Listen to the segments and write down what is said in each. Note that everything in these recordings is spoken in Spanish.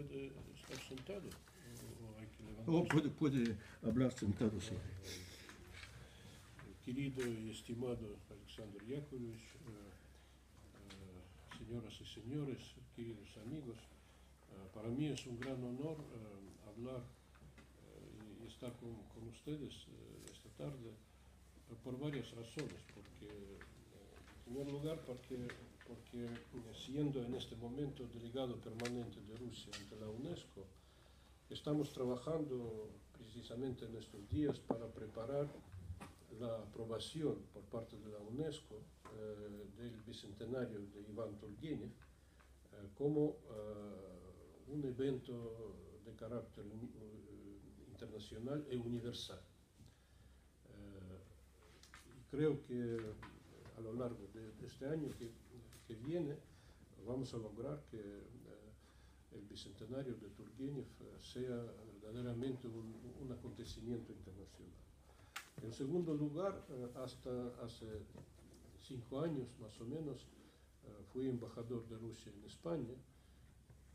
puede estar sentado o hay que Oh, levantarse. puede hablar sentado, sí. Querido y estimado Alexander Yakovlevich, señoras y señores, queridos amigos, para mí es un gran honor hablar y estar con ustedes esta tarde por varias razones. Porque, en primer lugar, porque siendo en este momento delegado permanente de Rusia ante la UNESCO, estamos trabajando precisamente en estos días para preparar la aprobación por parte de la UNESCO del bicentenario de Iván Turgenev como un evento de carácter internacional e universal. Y creo que a lo largo de este año que viene vamos a lograr que el bicentenario de Turgenev sea verdaderamente un acontecimiento internacional. En segundo lugar, hasta hace 5 años más o menos, fui embajador de Rusia en España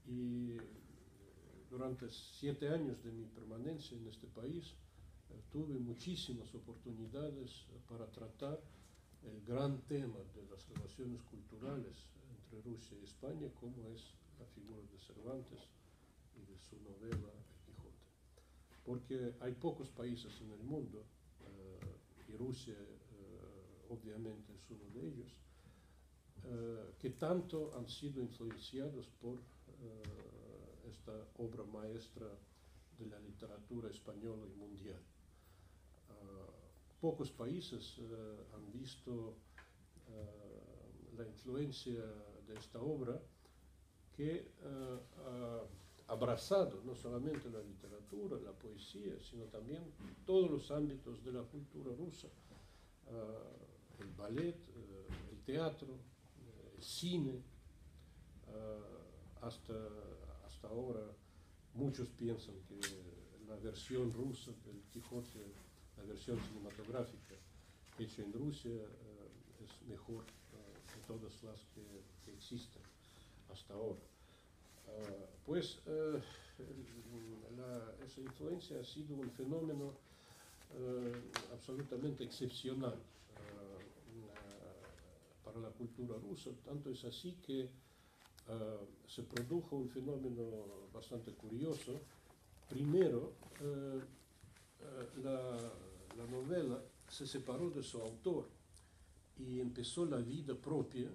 y durante 7 años de mi permanencia en este país tuve muchísimas oportunidades para tratar el gran tema de las relaciones culturales entre Rusia y España, como es la figura de Cervantes y de su novela El Quijote. Porque hay pocos países en el mundo, y Rusia obviamente es uno de ellos, que tanto han sido influenciados por esta obra maestra de la literatura española y mundial. Pocos países han visto la influencia de esta obra, que ha abrazado no solamente la literatura, la poesía, sino también todos los ámbitos de la cultura rusa, el ballet, el teatro, el cine. Hasta ahora muchos piensan que la versión rusa del Quijote, la versión cinematográfica hecha en Rusia, es mejor que todas las que existen hasta ahora. Pues esa influencia ha sido un fenómeno absolutamente excepcional para la cultura rusa. Tanto es así que se produjo un fenómeno bastante curioso. Primero, la novela se separó de su autor y empezó la vida propia,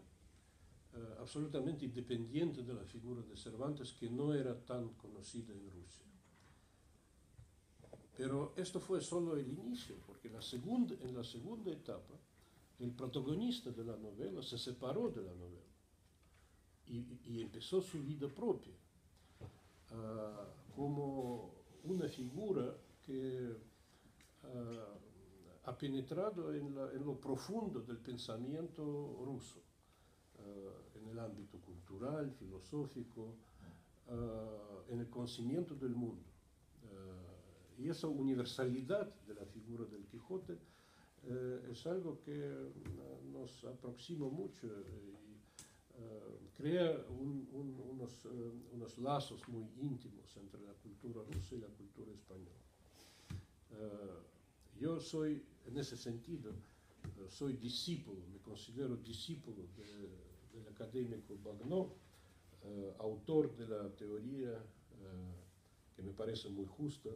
absolutamente independiente de la figura de Cervantes, que no era tan conocida en Rusia. Pero esto fue solo el inicio, porque en la segunda etapa, el protagonista de la novela se separó de la novela y empezó su vida propia, como una figura que ha penetrado en lo profundo del pensamiento ruso, en el ámbito cultural, filosófico, en el conocimiento del mundo. Y esa universalidad de la figura del Quijote es algo que nos aproxima mucho y crea unos lazos muy íntimos entre la cultura rusa y la cultura española. Yo soy, en ese sentido, soy discípulo, me considero discípulo del académico Bagnó, autor de la teoría que me parece muy justa,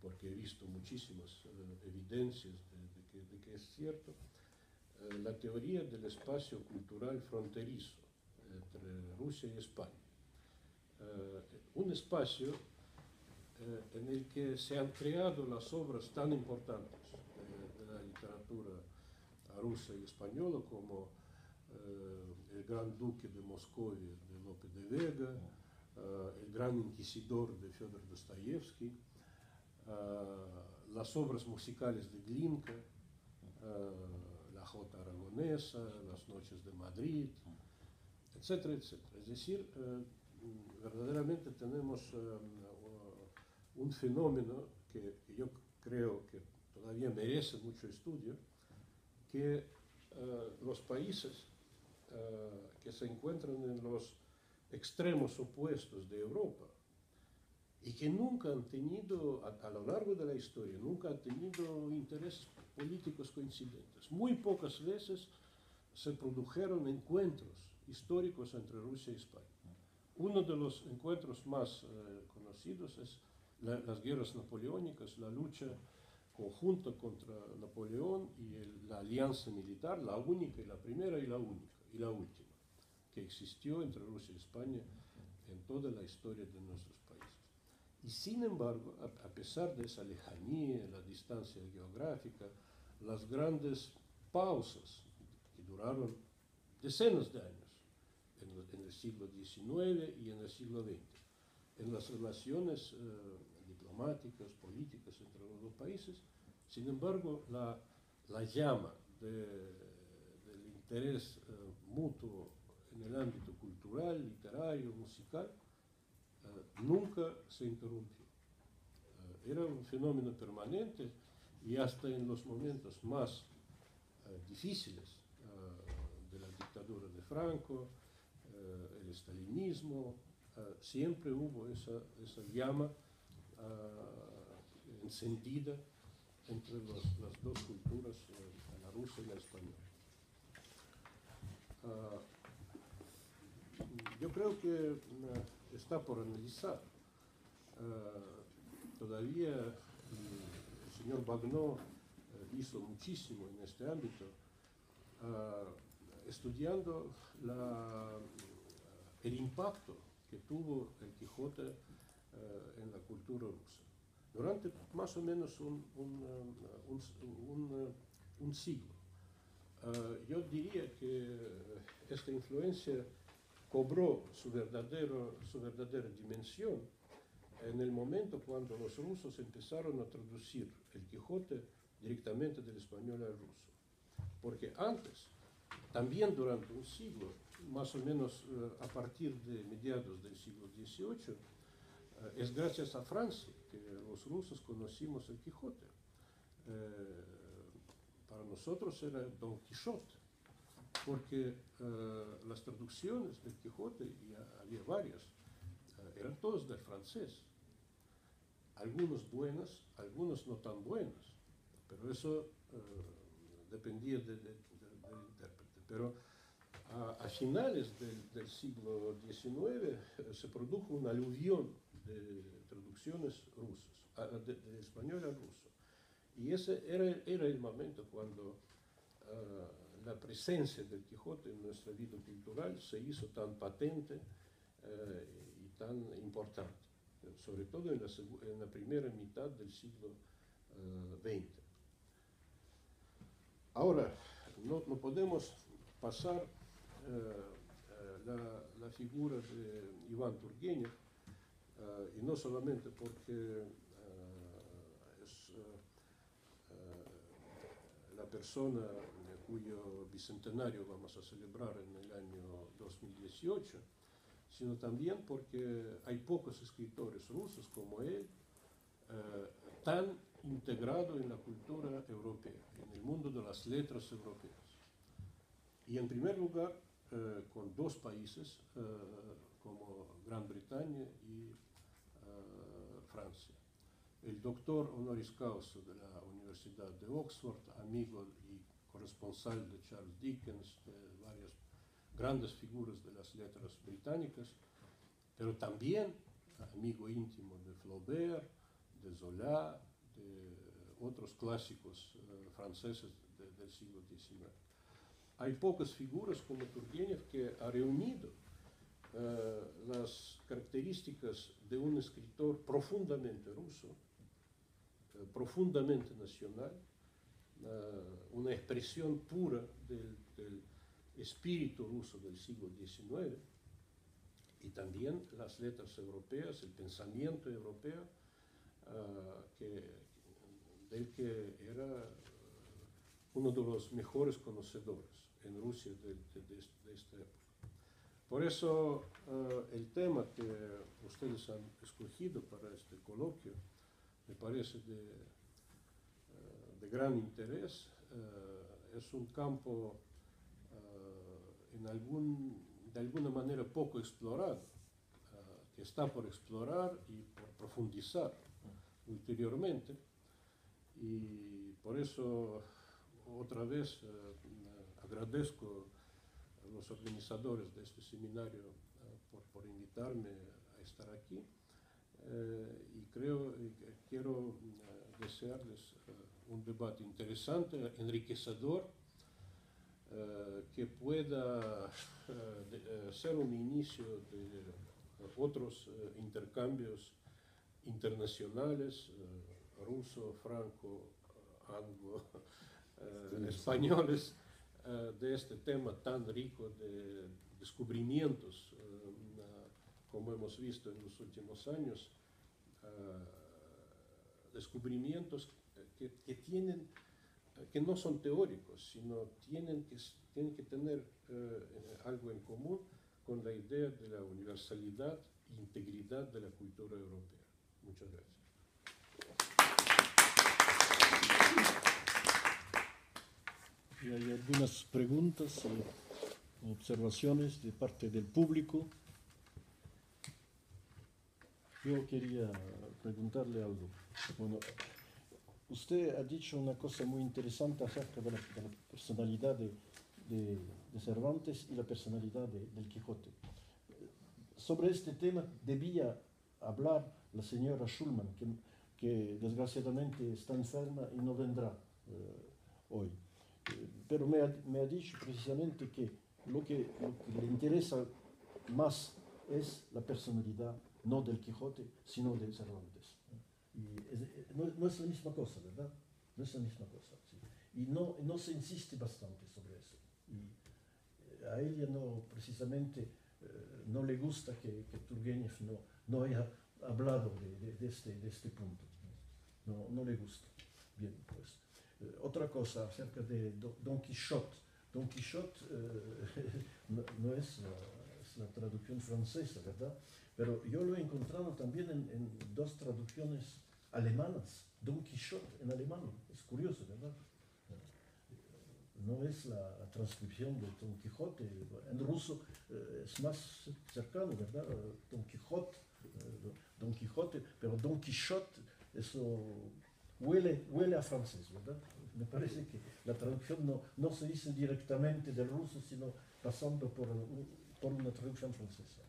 porque he visto muchísimas evidencias de que es cierto, la teoría del espacio cultural fronterizo entre Rusia y España. Un espacio en el que se han creado las obras tan importantes de la literatura rusa y española, como El Gran Duque de Moscovia de Lope de Vega, El Gran Inquisidor de Fyodor Dostoyevsky, las obras musicales de Glinka, La Jota Aragonesa, Las Noches de Madrid, etcétera, etcétera. Es decir, verdaderamente tenemos un fenómeno que yo creo que todavía merece mucho estudio, que los países que se encuentran en los extremos opuestos de Europa, y que nunca han tenido, a lo largo de la historia, nunca han tenido intereses políticos coincidentes. Muy pocas veces se produjeron encuentros históricos entre Rusia y España. Uno de los encuentros más conocidos es las guerras napoleónicas, la lucha conjunta contra Napoleón y la alianza militar, la única y la primera y la única y la última que existió entre Rusia y España en toda la historia de nuestros países. Y sin embargo, a pesar de esa lejanía, la distancia geográfica, las grandes pausas que duraron decenas de años en el siglo XIX y en el siglo XX, en las relaciones diplomáticas, políticas entre los dos países, sin embargo, la llama del interés mutuo en el ámbito cultural, literario, musical, nunca se interrumpió. Era un fenómeno permanente y hasta en los momentos más difíciles de la dictadura de Franco, el estalinismo, siempre hubo esa llama encendida entre las dos culturas, la rusa y la española. Yo creo que está por analizar. Todavía el señor Bagnó hizo muchísimo en este ámbito, estudiando el impacto que tuvo el Quijote en la cultura rusa. Durante más o menos un siglo. Yo diría que esta influencia cobró su verdadera dimensión en el momento cuando los rusos empezaron a traducir el Quijote directamente del español al ruso. Porque antes, también durante un siglo, más o menos a partir de mediados del siglo XVIII, es gracias a Francia que los rusos conocimos el Quijote. Para nosotros era Don Quijote, porque las traducciones del Quijote, y había varias, eran todas del francés. Algunas buenas, algunas no tan buenas, pero eso dependía del intérprete. Pero a finales del siglo XIX se produjo una aluvión de traducciones rusas, de español al ruso. Y ese era el momento cuando la presencia del Quijote en nuestra vida cultural se hizo tan patente y tan importante, sobre todo en la primera mitad del siglo XX. Ahora, no podemos pasar la figura de Iván Turgenev, y no solamente porque es la persona cuyo bicentenario vamos a celebrar en el año 2018, sino también porque hay pocos escritores rusos como él, tan integrado en la cultura europea, en el mundo de las letras europeas. Y en primer lugar, con dos países como Gran Bretaña y Francia. El doctor honoris causa de la Universidad de Oxford, amigo y corresponsal de Charles Dickens, de varias grandes figuras de las letras británicas, pero también amigo íntimo de Flaubert, de Zola, de otros clásicos franceses del siglo XIX. Hay pocas figuras como Turgenev que ha reunido las características de un escritor profundamente ruso, profundamente nacional, una expresión pura del espíritu ruso del siglo XIX, y también las letras europeas, el pensamiento europeo, del que era uno de los mejores conocedores en Rusia de esta época. Por eso el tema que ustedes han escogido para este coloquio me parece de gran interés. Es un campo de alguna manera poco explorado, que está por explorar y por profundizar ulteriormente. Y por eso, otra vez, agradezco a los organizadores de este seminario por invitarme a estar aquí. Y quiero desearles un debate interesante, enriquecedor, que pueda ser un inicio de otros intercambios internacionales, ruso, franco, anglo, españoles, de este tema tan rico de descubrimientos, como hemos visto en los últimos años, descubrimientos que no son teóricos, sino tienen que tener algo en común con la idea de la universalidad e integridad de la cultura europea. Muchas gracias. Y hay algunas preguntas o observaciones de parte del público. Yo quería preguntarle algo. Bueno, usted ha dicho una cosa muy interesante acerca de la personalidad de Cervantes y la personalidad del Quijote. Sobre este tema debía hablar la señora Schulman, que desgraciadamente está enferma y no vendrá hoy. Pero me ha dicho precisamente que lo que le interesa más es la personalidad, no del Quijote, sino de Cervantes. Y no es la misma cosa, ¿verdad? No es la misma cosa. ¿Sí? Y no se insiste bastante sobre eso. Y a ella precisamente no le gusta que Turgenev no haya hablado de este punto. No le gusta. Bien, pues. Otra cosa acerca de Don Quijote. Don Quijote no es la traducción francesa, ¿verdad? Pero yo lo he encontrado también en dos traducciones alemanas. Don Quijote en alemán. Es curioso, ¿verdad? No es la transcripción de Don Quijote. En ruso es más cercano, ¿verdad? Don Quijote, pero Don Quijote, eso huele a francés, ¿verdad? Me parece que la traducción no se dice directamente del ruso, sino pasando por una traducción francesa.